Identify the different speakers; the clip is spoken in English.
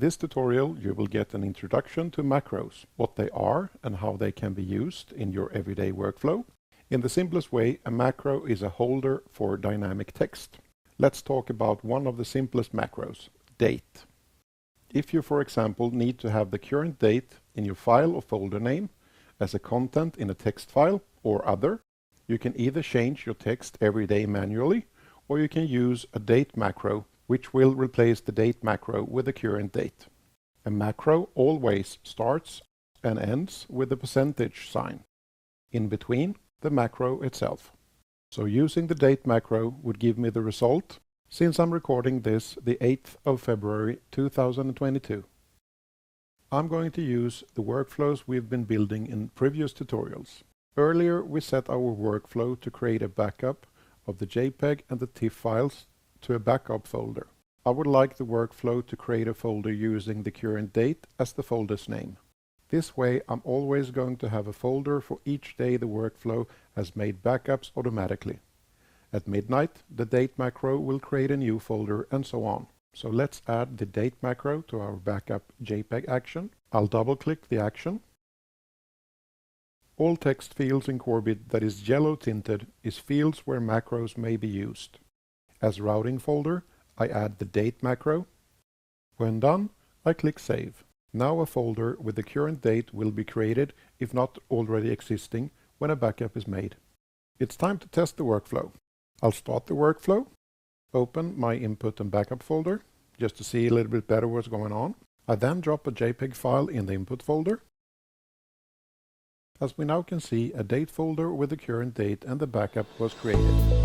Speaker 1: this tutorial you will get an introduction to macros, what they are and how they can be used in your everyday workflow. In the simplest way, a macro is a holder for dynamic text. Let's talk about one of the simplest macros, date. If you, for example, need to have the current date in your file or folder name as a content in a text file or other, you can either change your text every day manually, or you can use a date macro, which will replace the date macro with the current date. A macro always starts and ends with a percentage sign. In between, the macro itself. So using the date macro would give me the result, since I'm recording this the 8th of February 2022. I'm going to use the workflows we've been building in previous tutorials. Earlier we set our workflow to create a backup of the JPEG and the TIFF files to a backup folder. I would like the workflow to create a folder using the current date as the folder's name. This way I'm always going to have a folder for each day the workflow has made backups automatically. At midnight, the date macro will create a new folder and so on. So let's add the date macro to our backup JPEG action. I'll double-click the action. All text fields in Corbit that is yellow tinted is fields where macros may be used. As routing folder, I add the date macro. When done, I click Save. Now a folder with the current date will be created, if not already existing, when a backup is made. It's time to test the workflow. I'll start the workflow, open my input and backup folder, just to see a little bit better what's going on. I then drop a JPEG file in the input folder. As we now can see, a date folder with the current date and the backup was created.